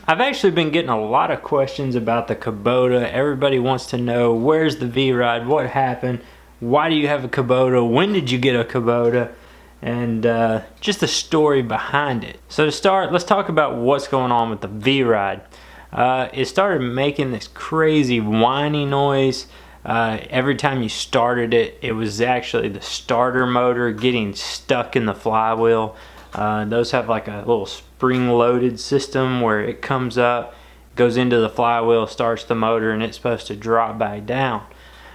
I've actually been getting a lot of questions about the Kubota. Everybody wants to know, where's the V-Ride, what happened, why do you have a Kubota, when did you get a Kubota, and just the story behind it. So to start, let's talk about what's going on with the V-Ride. It started making this crazy whiny noise. Every time you started it, it was actually the starter motor getting stuck in the flywheel. Those have like a little spring-loaded system where it comes up, goes into the flywheel, starts the motor, and it's supposed to drop back down.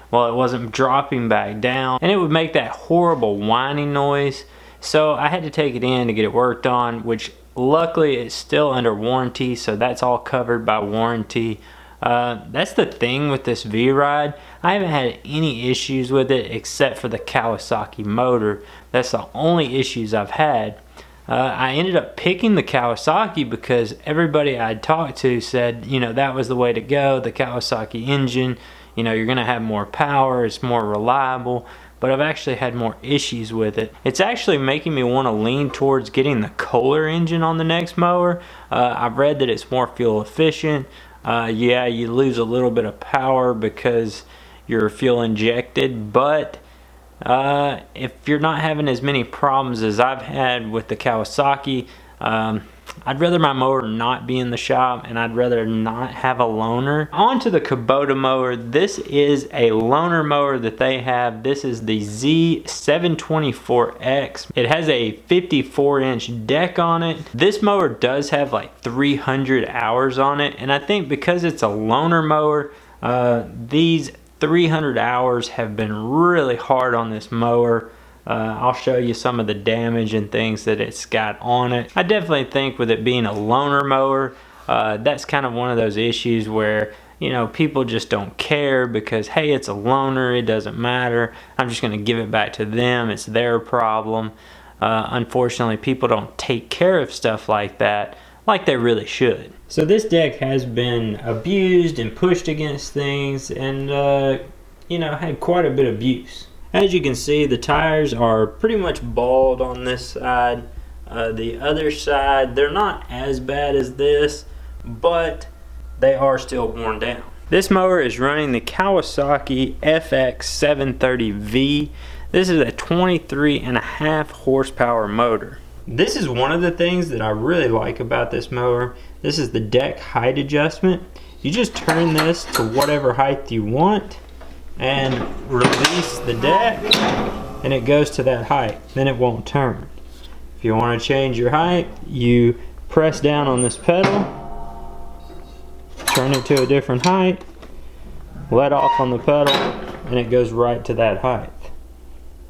Well, it wasn't dropping back down, and it would make that horrible whining noise. So I had to take it in to get it worked on, which luckily it's still under warranty, so that's all covered by warranty. That's the thing with this V-Ride. I haven't had any issues with it except for the Kawasaki motor. That's the only issues I've had. I ended up picking the Kawasaki because everybody I'd talked to said, you know, that was the way to go. The Kawasaki engine, you know, you're gonna have more power, it's more reliable, but I've actually had more issues with it. It's actually making me want to lean towards getting the Kohler engine on the next mower. I've read that it's more fuel efficient. Yeah, you lose a little bit of power because you're fuel injected, but if you're not having as many problems as I've had with the Kawasaki, I'd rather my mower not be in the shop, and I'd rather not have a loaner. On to the Kubota mower. This is a loaner mower that they have. This is the Z724X. It has a 54-inch deck on it. This mower does have like 300 hours on it, and I think because it's a loaner mower, these 300 hours have been really hard on this mower. I'll show you some of the damage and things that it's got on it. I definitely think with it being a loaner mower, that's kind of one of those issues where, you know, people just don't care because, hey, it's a loaner, it doesn't matter. I'm just gonna give it back to them, it's their problem. Unfortunately, people don't take care of stuff like that like they really should. So this deck has been abused and pushed against things and, you know, had quite a bit of abuse. As you can see, the tires are pretty much bald on this side. The other side, they're not as bad as this, but they are still worn down. This mower is running the Kawasaki FX730V. This is a 23.5 horsepower motor. This is one of the things that I really like about this mower. This is the deck height adjustment. You just turn this to whatever height you want and release the deck, and it goes to that height. Then it won't turn. If you want to change your height, you press down on this pedal, turn it to a different height, let off on the pedal, and it goes right to that height.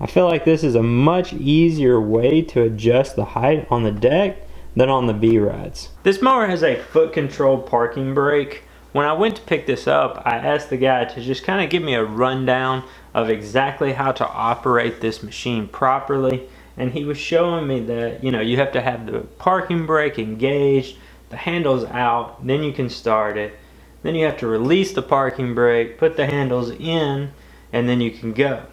I feel like this is a much easier way to adjust the height on the deck than on the V-Rides. This mower has a foot control parking brake. When I went to pick this up, I asked the guy to just kind of give me a rundown of exactly how to operate this machine properly, and he was showing me that, you know, you have to have the parking brake engaged, the handle's out, then you can start it, then you have to release the parking brake, put the handles in, and then you can go.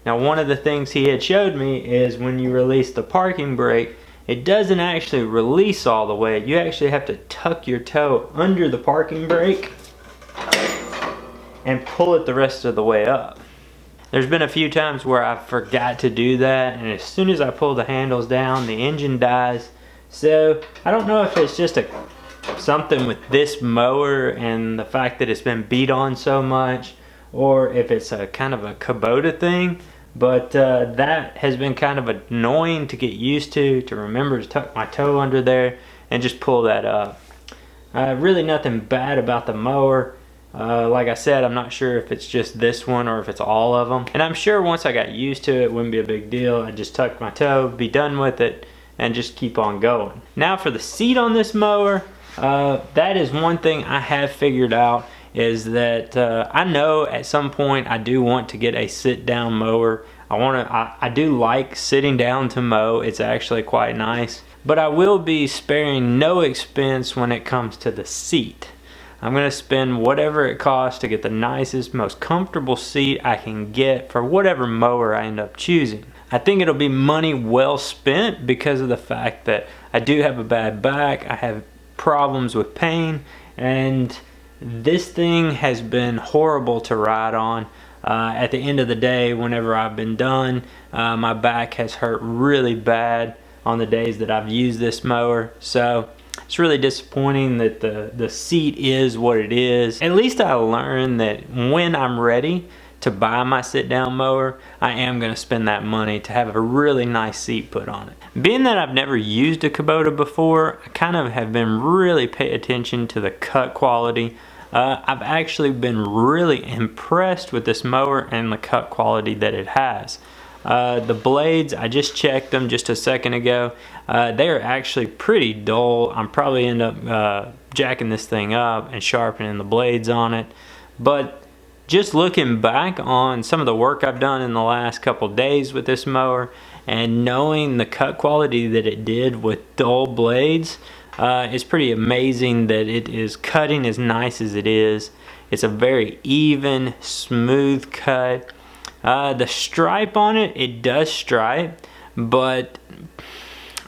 Now, one of the things he had showed me is when you release the parking brake, it doesn't actually release all the way. You actually have to tuck your toe under the parking brake and pull it the rest of the way up. There's been a few times where I forgot to do that, and as soon as I pull the handles down, the engine dies. So I don't know if it's just something with this mower and the fact that it's been beat on so much, or if it's a kind of a Kubota thing. But that has been kind of annoying to get used to remember to tuck my toe under there and just pull that up. Really nothing bad about the mower. Like I said, I'm not sure if it's just this one or if it's all of them. And I'm sure once I got used to it, it wouldn't be a big deal. I'd just tuck my toe, be done with it, and just keep on going. Now for the seat on this mower, that is one thing I have figured out, is that I know at some point I do want to get a sit-down mower. I do like sitting down to mow. It's actually quite nice. But I will be sparing no expense when it comes to the seat. I'm going to spend whatever it costs to get the nicest, most comfortable seat I can get for whatever mower I end up choosing. I think it'll be money well spent because of the fact that I do have a bad back. I have problems with pain, and this thing has been horrible to ride on. At the end of the day, whenever I've been done, my back has hurt really bad on the days that I've used this mower. So it's really disappointing that the seat is what it is. At least I learned that when I'm ready to buy my sit down mower, I am going to spend that money to have a really nice seat put on it. Being that I've never used a Kubota before, I kind of have been really paying attention to the cut quality. I've actually been really impressed with this mower and the cut quality that it has. The blades, I just checked them just a second ago. They are actually pretty dull. I'm probably end up jacking this thing up and sharpening the blades on it. But just looking back on some of the work I've done in the last couple days with this mower and knowing the cut quality that it did with dull blades, it's pretty amazing that it is cutting as nice as it is. It's a very even, smooth cut. The stripe on it, it does stripe, but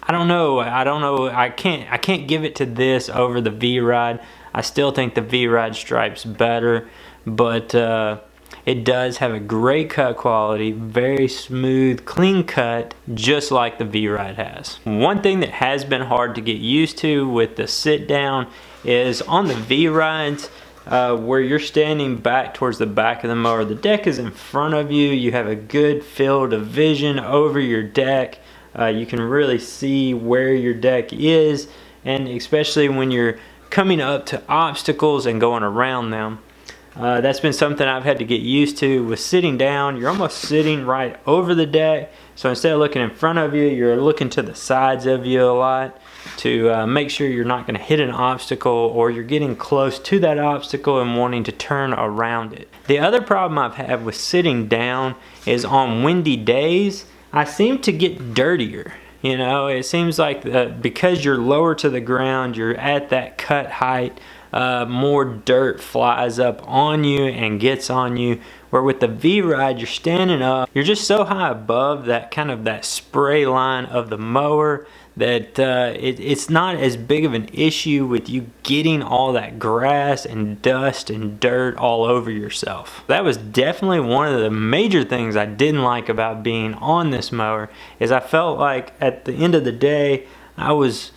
I don't know. I can't give it to this over the V-Ride. I still think the V-Ride stripe's better, but it does have a great cut quality, very smooth, clean cut, just like the V-Ride has. One thing that has been hard to get used to with the sit down is on the V-Rides, where you're standing back towards the back of the mower. The deck is in front of you. You have a good field of vision over your deck. You can really see where your deck is, and especially when you're coming up to obstacles and going around them. That's been something I've had to get used to. With sitting down, you're almost sitting right over the deck. So instead of looking in front of you, you're looking to the sides of you a lot to make sure you're not going to hit an obstacle, or you're getting close to that obstacle and wanting to turn around it. The other problem I've had with sitting down is on windy days, I seem to get dirtier. You know, it seems like because you're lower to the ground, you're at that cut height, more dirt flies up on you and gets on you. Where with the V-Ride, you're standing up, you're just so high above that kind of that spray line of the mower that it's not as big of an issue with you getting all that grass and dust and dirt all over yourself. That was definitely one of the major things I didn't like about being on this mower, is I felt like at the end of the day I was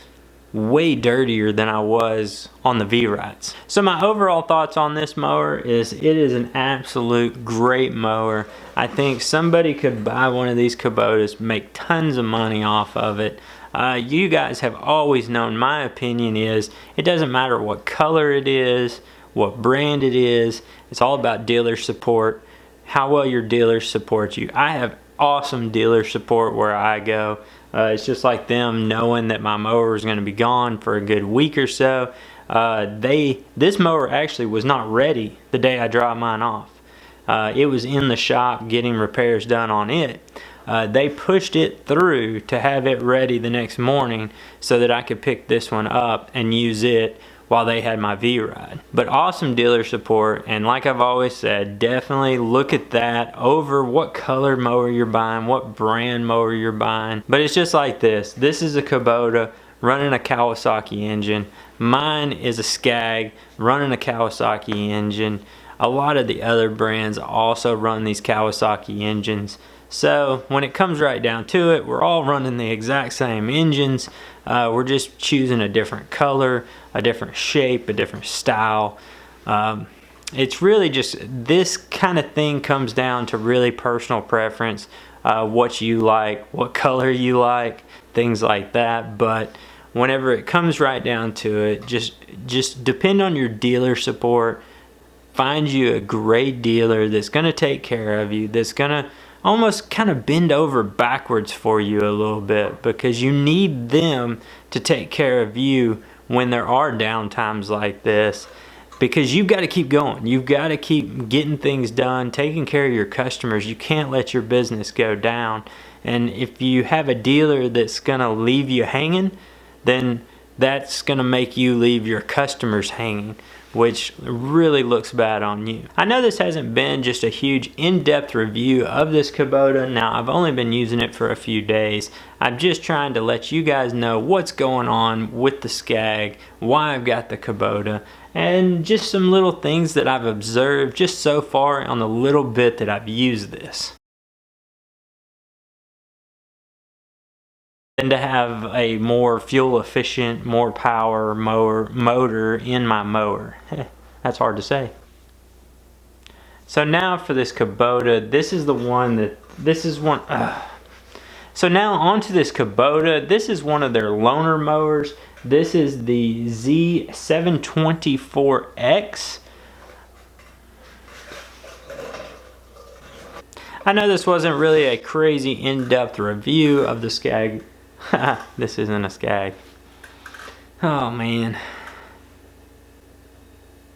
way dirtier than I was on the V-Rides. So my overall thoughts on this mower is it is an absolute great mower. I think somebody could buy one of these Kubotas, make tons of money off of it. You guys have always known my opinion is it doesn't matter what color it is, what brand it is, it's all about dealer support, how well your dealers support you. I have awesome dealer support where I go. It's just like them knowing that my mower is going to be gone for a good week or so. This mower actually was not ready the day I dropped mine off. It was in the shop getting repairs done on it. They pushed it through to have it ready the next morning so that I could pick this one up and use it while they had my V-Ride. But awesome dealer support, and like I've always said, definitely look at that over what color mower you're buying, what brand mower you're buying. But it's just like this. This is a Kubota running a Kawasaki engine. Mine is a SCAG running a Kawasaki engine. A lot of the other brands also run these Kawasaki engines. So when it comes right down to it, we're all running the exact same engines. We're just choosing a different color, a different shape, a different style. It's really just, this kind of thing comes down to really personal preference, what you like, what color you like, things like that. But whenever it comes right down to it, just depend on your dealer support. Find you a great dealer that's going to take care of you, that's going to almost kind of bend over backwards for you a little bit, because you need them to take care of you when there are down times like this, because you've got to keep going. You've got to keep getting things done, taking care of your customers. You can't let your business go down. And if you have a dealer that's going to leave you hanging, then that's gonna make you leave your customers hanging, which really looks bad on you. I know this hasn't been just a huge in-depth review of this Kubota. Now, I've only been using it for a few days. I'm just trying to let you guys know what's going on with the SCAG, why I've got the Kubota, and just some little things that I've observed just so far on the little bit that I've used this. And to have a more fuel efficient, more power motor in my mower. That's hard to say. So now for this Kubota, this is the one that, So now onto this Kubota, this is one of their loaner mowers. This is the Z724X. I know this wasn't really a crazy in-depth review of the SCAG. This isn't a SCAG. Oh man.